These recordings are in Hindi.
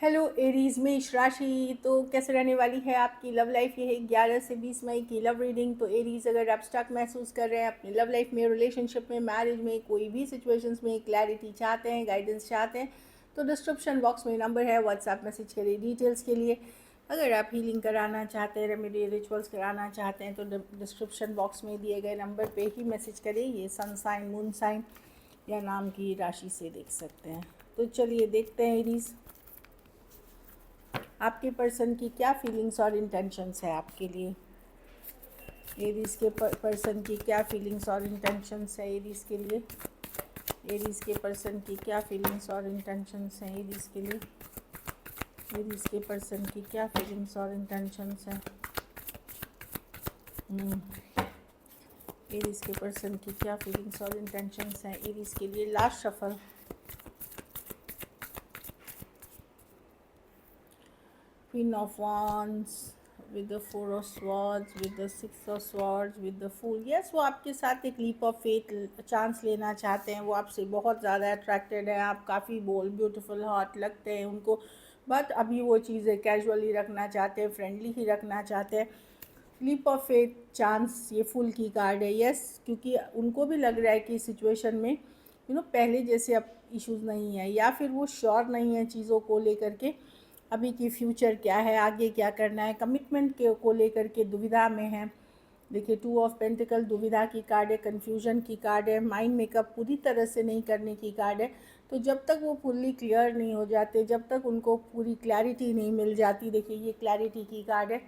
हेलो एरीज मेष राशि। तो कैसे रहने वाली है आपकी लव लाइफ? ये है 11 से 20 मई की लव रीडिंग। तो एरीज, अगर आप स्टक महसूस कर रहे हैं अपनी लव लाइफ में, रिलेशनशिप में, मैरिज में, कोई भी सिचुएशंस में क्लैरिटी चाहते हैं, गाइडेंस चाहते हैं, तो डिस्क्रिप्शन बॉक्स में नंबर है, व्हाट्सएप मैसेज करिए डिटेल्स के लिए। अगर आप हीलिंग कराना चाहते हैं, रेमेडी रिचुअल्स कराना चाहते हैं, तो डिस्क्रिप्शन बॉक्स में दिए गए नंबर पर ही मैसेज करिए। ये सन साइन, मून साइन या नाम की राशि से देख सकते हैं। तो चलिए देखते हैं एरीज, आपके पर्सन की क्या फीलिंग्स और इंटेंशंस है आपके लिए। एरीज के पर्सन की क्या फीलिंग्स और इंटेंशंस है एरीज के लिए। एरीज के पर्सन की क्या फीलिंग्स और इंटेंशंस हैं एरीज के लिए। एरीज के पर्सन की क्या फीलिंग्स और इंटेंशंस हैं। एरीज के पर्सन की क्या फीलिंग्स और इंटेंशंस हैं एरीज के लिए। Last shuffle. Queen of Wands with the Four of Swords, with the Six of Swords, with the Fool. Yes, वो आपके साथ एक लीप ऑफ फेथ चांस लेना चाहते हैं। वो आपसे बहुत ज़्यादा अट्रैक्टेड है। आप काफ़ी बोल्ड, ब्यूटीफुल, हॉट लगते हैं उनको, बट अभी वो चीज़ें कैजुअली रखना चाहते हैं, फ्रेंडली ही रखना चाहते हैं। लीप ऑफ फेथ, चांस, ये फुल की कार्ड है। यस, क्योंकि उनको भी लग रहा है कि सिचुएशन में पहले जैसे अब इश्यूज़ नहीं है, या फिर वो श्योर नहीं है चीज़ों को लेकर के, अभी की फ्यूचर क्या है, आगे क्या करना है, कमिटमेंट के को लेकर के दुविधा में है। देखिए, 2 ऑफ पेंटिकल दुविधा की कार्ड है, कन्फ्यूजन की कार्ड है, माइंड मेकअप पूरी तरह से नहीं करने की कार्ड है। तो जब तक वो फुल्ली क्लियर नहीं हो जाते, जब तक उनको पूरी क्लैरिटी नहीं मिल जाती, देखिए ये क्लैरिटी की कार्ड है,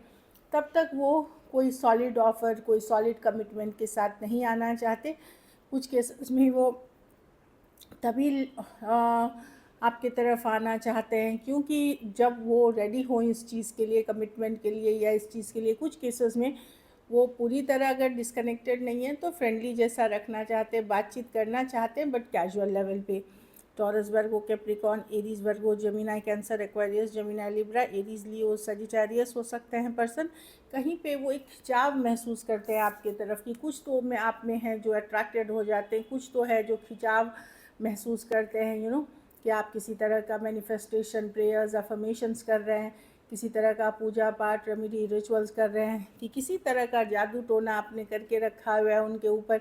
तब तक वो कोई सॉलिड ऑफ़र, कोई सॉलिड कमिटमेंट के साथ नहीं आना चाहते। कुछ केसेस में वो तभी आपके तरफ आना चाहते हैं, क्योंकि जब वो रेडी हो इस चीज़ के लिए, कमिटमेंट के लिए या इस चीज़ के लिए, कुछ केसेस में वो पूरी तरह अगर डिस्कनेक्टेड नहीं है तो फ्रेंडली जैसा रखना चाहते हैं, बातचीत करना चाहते हैं, बट कैजुअल लेवल पे। Taurus, Virgo, Capricorn, Aries, Virgo, Gemini, Cancer, Aquarius, Gemini, Libra, Aries, Leo, Sagittarius हो सकते हैं पर्सन। कहीं पे वो एक खिंचाव महसूस करते हैं आपके तरफ की, कुछ तो में आप में है जो अट्रैक्टेड हो जाते हैं, कुछ तो है जो खिंचाव महसूस करते हैं। कि आप किसी तरह का मैनिफेस्टेशन, प्रेयर्स, अफर्मेशंस कर रहे हैं, किसी तरह का पूजा पाठ, रेमेडी, रिचुअल्स कर रहे हैं, कि किसी तरह का जादू टोना आपने करके रखा हुआ है उनके ऊपर।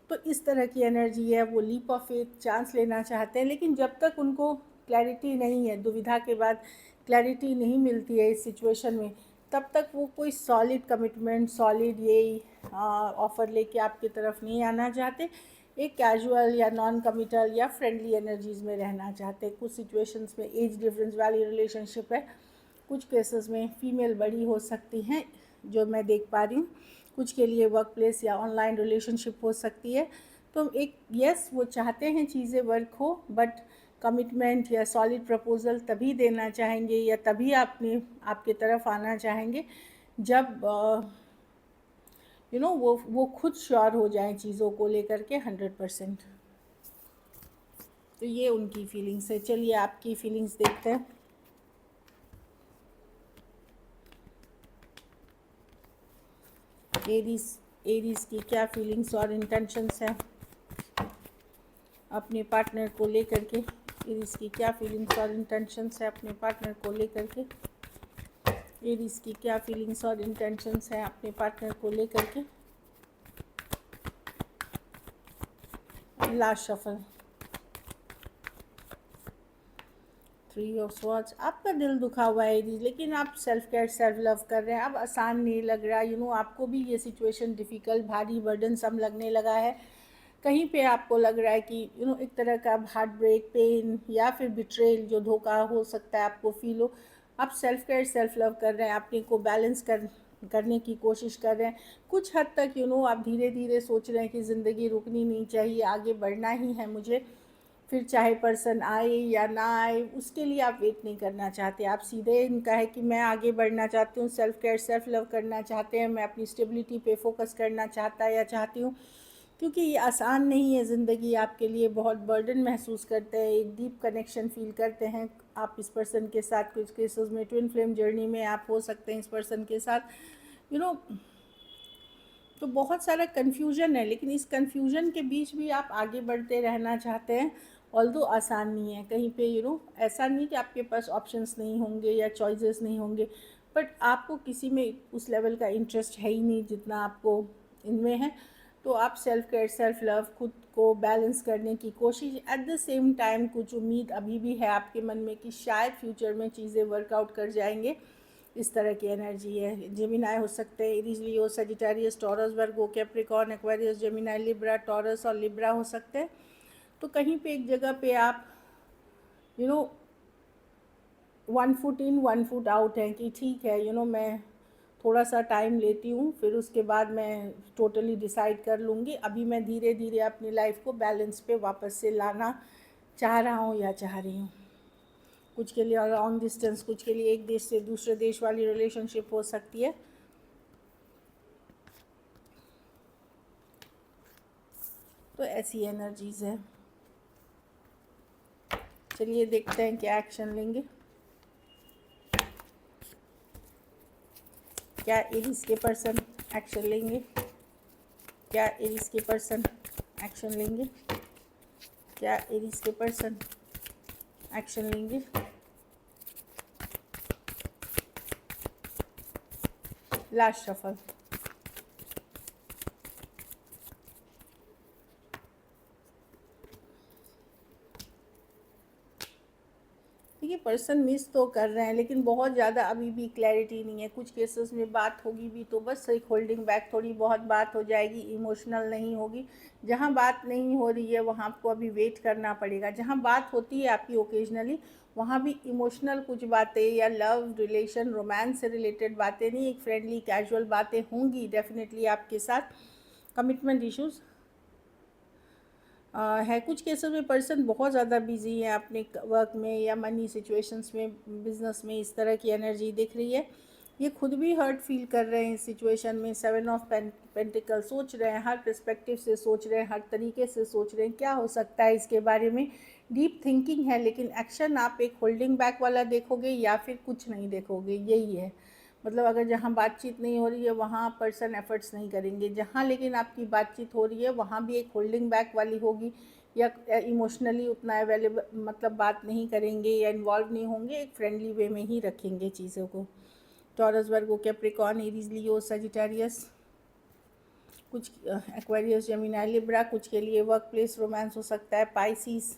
तो इस तरह की एनर्जी है। वो लीप ऑफ फेथ चांस लेना चाहते हैं, लेकिन जब तक उनको क्लैरिटी नहीं है, दुविधा के बाद क्लैरिटी नहीं मिलती है इस सिचुएशन में, तब तक वो कोई सॉलिड कमिटमेंट, सॉलिड ये ऑफ़र लेके आपकी तरफ नहीं आना चाहते। एक कैजुअल या नॉन कमिटल या फ्रेंडली एनर्जीज़ में रहना चाहते हैं। कुछ सिचुएशंस में एज डिफरेंस वाली रिलेशनशिप है, कुछ केसेस में फीमेल बड़ी हो सकती हैं, जो मैं देख पा रही हूँ। कुछ के लिए वर्क प्लेस या ऑनलाइन रिलेशनशिप हो सकती है। तो एक यस, वो चाहते हैं चीज़ें वर्क हो, बट कमिटमेंट या सॉलिड प्रपोजल तभी देना चाहेंगे या तभी आपके तरफ आना चाहेंगे जब वो खुद श्योर हो जाएं चीज़ों को लेकर के 100%। तो ये उनकी फीलिंग्स है। चलिए आपकी फीलिंग्स देखते हैं। एरीज की क्या फीलिंग्स और इंटेंशंस है अपने पार्टनर को लेकर के। एरीज की क्या फीलिंग्स और इंटेंशंस है अपने पार्टनर को लेकर के। एरीज की क्या फीलिंग्स और इंटेंशंस है अपने पार्टनर को लेकर के। Last shuffle, 3 of swords. आपका दिल दुखा हुआ है एरीज, लेकिन आप सेल्फ केयर, सेल्फ लव कर रहे हैं। अब आसान नहीं लग रहा। आपको भी ये सिचुएशन डिफ़िकल्ट, भारी, बर्डन सम लगने लगा है। कहीं पे आपको लग रहा है कि एक तरह का हार्ट ब्रेक, पेन या फिर बिट्रेल, जो धोखा हो सकता है आपको फील हो। आप सेल्फ केयर, सेल्फ लव कर रहे हैं, अपने को बैलेंस करने की कोशिश कर रहे हैं। कुछ हद तक आप धीरे धीरे सोच रहे हैं कि ज़िंदगी रुकनी नहीं चाहिए, आगे बढ़ना ही है मुझे। फिर चाहे पर्सन आए या ना आए, उसके लिए आप वेट नहीं करना चाहते। आप सीधे इनका है कि मैं आगे बढ़ना चाहती हूँ, सेल्फ केयर, सेल्फ लव करना चाहते हैं, मैं अपनी स्टेबिलिटी पे फोकस करना चाहता या चाहती हूँ। क्योंकि ये आसान नहीं है ज़िंदगी आपके लिए, बहुत बर्डन महसूस करते हैं, एक डीप कनेक्शन फील करते हैं आप इस पर्सन के साथ। कुछ केसेस में ट्विन फ्लेम जर्नी में आप हो सकते हैं इस पर्सन के साथ। यू नो तो बहुत सारा कन्फ्यूजन है, लेकिन इस कन्फ्यूजन के बीच भी आप आगे बढ़ते रहना चाहते हैं। ऑल्दो आसान नहीं है कहीं पे, ऐसा नहीं कि आपके पास ऑप्शंस नहीं होंगे या चॉइसेस नहीं होंगे, बट आपको किसी में उस लेवल का इंटरेस्ट है ही नहीं जितना आपको इनमें है। तो आप सेल्फ केयर, सेल्फ लव, खुद को बैलेंस करने की कोशिश, एट द सेम टाइम कुछ उम्मीद अभी भी है आपके मन में कि शायद फ्यूचर में चीज़ें वर्कआउट कर जाएंगे, इस तरह की एनर्जी है। जेमिनाई हो सकते हैं, Aries, Leo, Sagittarius, Taurus, Virgo, Capricorn, Aquarius, Gemini, Libra, Taurus और लिब्रा हो सकते हैं। तो कहीं पे एक जगह पे आप you know 1 foot in 1 foot out हैं कि ठीक है, मैं थोड़ा सा टाइम लेती हूँ, फिर उसके बाद मैं टोटली डिसाइड कर लूँगी। अभी मैं धीरे धीरे अपनी लाइफ को बैलेंस पे वापस से लाना चाह रहा हूँ या चाह रही हूँ। कुछ के लिए लॉन्ग डिस्टेंस, कुछ के लिए एक देश से दूसरे देश वाली रिलेशनशिप हो सकती है। तो ऐसी एनर्जीज़ है। चलिए देखते हैं क्या एक्शन लेंगे। क्या एरीज के पर्सन एक्शन लेंगे? क्या एरीज के पर्सन एक्शन लेंगे? क्या एरीज के पर्सन एक्शन लेंगे? Last shuffle. देखिए, पर्सन मिस तो कर रहे हैं लेकिन बहुत ज़्यादा अभी भी क्लैरिटी नहीं है। कुछ केसेस में बात होगी भी तो बस एक होल्डिंग बैक, थोड़ी बहुत बात हो जाएगी, इमोशनल नहीं होगी। जहाँ बात नहीं हो रही है वहाँ आपको अभी वेट करना पड़ेगा। जहाँ बात होती है आपकी ओकेजनली, वहाँ भी इमोशनल कुछ बातें या लव, रिलेशन, रोमांस से रिलेटेड बातें नहीं, एक फ्रेंडली कैजुअल बातें होंगी डेफिनेटली आपके साथ। कमिटमेंट इश्यूज़ है। कुछ केसेस में पर्सन बहुत ज़्यादा बिजी है अपने वर्क में या मनी सिचुएशंस में, बिजनेस में, इस तरह की एनर्जी दिख रही है। ये खुद भी हर्ट फील कर रहे हैं इस सिचुएशन में। 7 ऑफ पेंटिकल, सोच रहे हैं, हर पर्सपेक्टिव से सोच रहे हैं, हर तरीके से सोच रहे हैं क्या हो सकता है इसके बारे में। डीप थिंकिंग है, लेकिन एक्शन आप एक होल्डिंग बैक वाला देखोगे या फिर कुछ नहीं देखोगे, यही है। मतलब अगर जहाँ बातचीत नहीं हो रही है वहाँ पर्सन एफर्ट्स नहीं करेंगे, जहाँ लेकिन आपकी बातचीत हो रही है वहाँ भी एक होल्डिंग बैक वाली होगी, या इमोशनली उतना अवेलेबल, मतलब बात नहीं करेंगे या इन्वॉल्व नहीं होंगे, एक फ्रेंडली वे में ही रखेंगे चीज़ों को। Taurus, Virgo, Capricorn, Aries, Leo, Sagittarius, कुछ एक्वेरियस, जेमिनी, लिब्रा, कुछ के लिए वर्क प्लेस रोमांस हो सकता है। Pisces,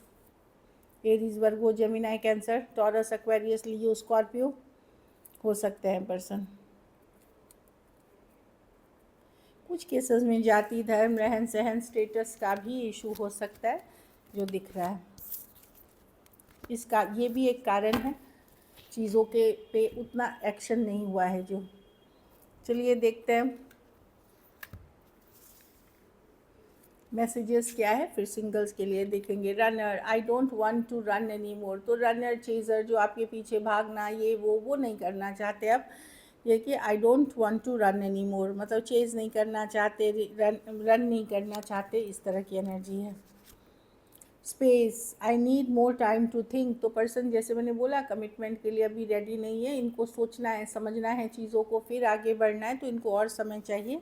Aries, Virgo, Gemini, cancer, taurus, Aquarius, लियो, स्कॉर्पियो हो सकते हैं पर्सन। कुछ केसेस में जाति, धर्म, रहन सहन, स्टेटस का भी इशू हो सकता है जो दिख रहा है। इसका ये भी एक कारण है, चीज़ों के पे उतना एक्शन नहीं हुआ है जो। चलिए देखते हैं मैसेजेस क्या है। फिर सिंगल्स के लिए देखेंगे। Runner, I don't want to run any more. तो रनर, चेजर, जो आपके पीछे भागना, ये वो नहीं करना चाहते अब। ये कि I don't want to run any more, मतलब चेज नहीं करना चाहते, रन नहीं करना चाहते, इस तरह की एनर्जी है। Space, I need more time to think. तो पर्सन, जैसे मैंने बोला, कमिटमेंट के लिए अभी रेडी नहीं है। इनको सोचना है, समझना है चीज़ों को, फिर आगे बढ़ना है, तो इनको और समय चाहिए।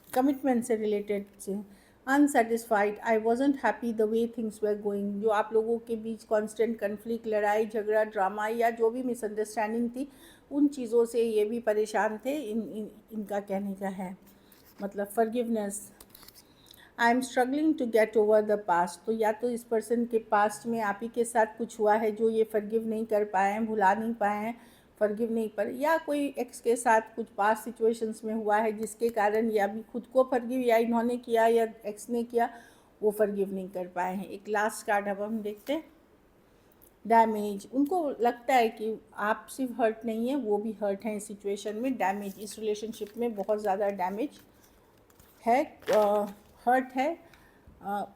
कमिटमेंट से रिलेटेड से unsatisfied, I wasn't happy the way things were going. जो आप लोगों के बीच कॉन्स्टेंट कन्फ्लिक्ट, लड़ाई झगड़ा, ड्रामा या जो भी मिसअंडरस्टैंडिंग थी, उन चीज़ों से ये भी परेशान थे। इनका कहने का है मतलब forgiveness. I am struggling to get over the past. तो या तो इस पर्सन के पास्ट में आप ही के साथ कुछ हुआ है जो ये फॉरगिव नहीं कर पाए हैं, भुला नहीं पाए हैं, फॉरगिव नहीं पर, या कोई एक्स के साथ कुछ पास्ट सिचुएशंस में हुआ है जिसके कारण या भी खुद को फॉरगिव या इन्होंने किया या एक्स ने किया, वो फॉरगिव नहीं कर पाए हैं। एक लास्ट कार्ड अब हम देखते हैं। डैमेज, उनको लगता है कि आप सिर्फ हर्ट नहीं है, वो भी हर्ट हैं इस सिचुएशन में। डैमेज, इस रिलेशनशिप में बहुत ज़्यादा डैमेज है, हर्ट है।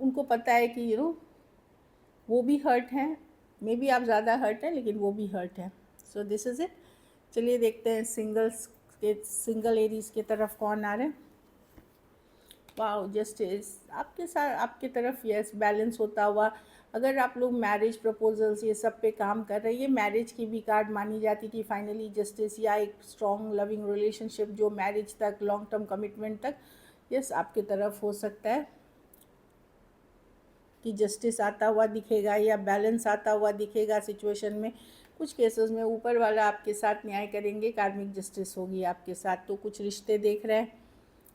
उनको पता है कि वो भी हर्ट हैं। मे बी आप ज़्यादा हर्ट हैं लेकिन वो भी हर्ट है। So this is it. चलिए देखते हैं सिंगल एरीज के तरफ कौन आ रहे हैं। वाओ, जस्टिस आपके साथ, आपके तरफ यस, बैलेंस होता हुआ। अगर आप लोग मैरिज प्रपोजल्स ये सब पे काम कर रहे हैं, ये मैरिज की भी कार्ड मानी जाती कि फाइनली जस्टिस, या एक स्ट्रॉन्ग लविंग रिलेशनशिप जो मैरिज तक, लॉन्ग टर्म कमिटमेंट तक, यस आपके तरफ हो सकता है। कि जस्टिस आता हुआ दिखेगा या बैलेंस आता हुआ दिखेगा सिचुएशन में। कुछ केसेस में ऊपर वाला आपके साथ न्याय करेंगे, कार्मिक जस्टिस होगी आपके साथ। तो कुछ रिश्ते देख रहे हैं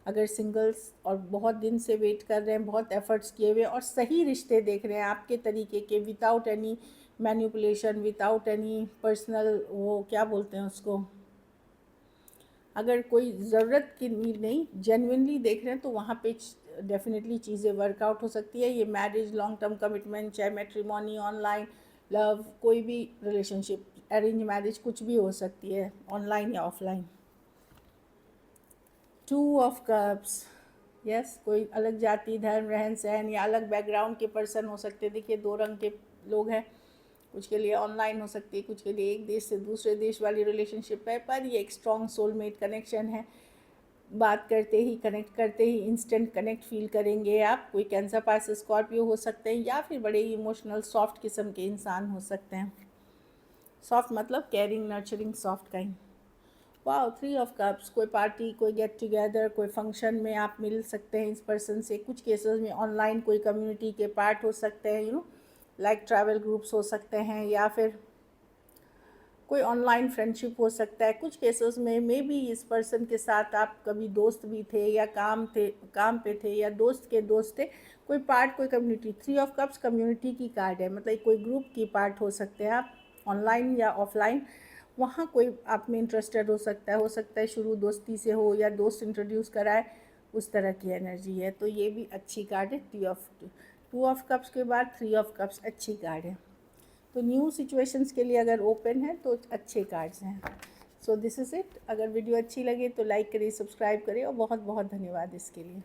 अगर सिंगल्स और बहुत दिन से वेट कर रहे हैं, बहुत एफर्ट्स किए हुए और सही रिश्ते देख रहे हैं आपके तरीके के, without any manipulation, without any personal, वो क्या बोलते हैं उसको, अगर कोई ज़रूरत की नीड नहीं, जेन्युइनली देख रहे हैं, तो वहाँ पे डेफिनेटली चीज़ें वर्कआउट हो सकती है। ये मैरिज, लॉन्ग टर्म कमिटमेंट, चाहे मैट्रिमोनी, ऑनलाइन लव, कोई भी रिलेशनशिप, अरेंज मैरिज, कुछ भी हो सकती है, ऑनलाइन या ऑफलाइन। 2 ऑफ कप्स, यस, कोई अलग जाति, धर्म, रहन सहन या अलग बैकग्राउंड के पर्सन हो सकते हैं। देखिए 2 रंग के लोग हैं, कुछ के लिए ऑनलाइन हो सकती है, कुछ के लिए एक देश से दूसरे देश वाली रिलेशनशिप है, पर ये एक स्ट्रॉन्ग सोलमेट कनेक्शन है। बात करते ही, कनेक्ट करते ही इंस्टेंट कनेक्ट फील करेंगे आप। कोई कैंसर, पास, स्कॉर्पियो हो सकते हैं या फिर बड़े इमोशनल सॉफ्ट किस्म के इंसान हो सकते हैं। सॉफ्ट मतलब केयरिंग, नर्चरिंग, सॉफ्ट काइंड। वाह, 3 ऑफ कप्स, कोई पार्टी, कोई गेट टुगेदर, कोई फंक्शन में आप मिल सकते हैं इस पर्सन से। कुछ केसेस में ऑनलाइन कोई कम्युनिटी के पार्ट हो सकते हैं, लाइक ट्रैवल ग्रुप्स हो सकते हैं या फिर कोई ऑनलाइन फ्रेंडशिप हो सकता है। कुछ केसेस में मे बी इस पर्सन के साथ आप कभी दोस्त भी थे या काम पे थे या दोस्त के दोस्त थे। कोई पार्ट, कोई कम्युनिटी। 3 ऑफ कप्स कम्युनिटी की कार्ड है, मतलब कोई ग्रुप की पार्ट हो सकते हैं आप, ऑनलाइन या ऑफलाइन। वहाँ कोई आप में इंटरेस्टेड हो सकता है शुरू दोस्ती से हो या दोस्त इंट्रोड्यूस कराए, उस तरह की एनर्जी है। तो ये भी अच्छी कार्ड है। 2 ऑफ कप्स के बाद 3 ऑफ कप्स अच्छी कार्ड है। तो न्यू सिचुएशंस के लिए अगर ओपन है तो अच्छे कार्ड्स हैं। So this is it. अगर वीडियो अच्छी लगे तो लाइक करिए, सब्सक्राइब करिए और बहुत बहुत धन्यवाद इसके लिए।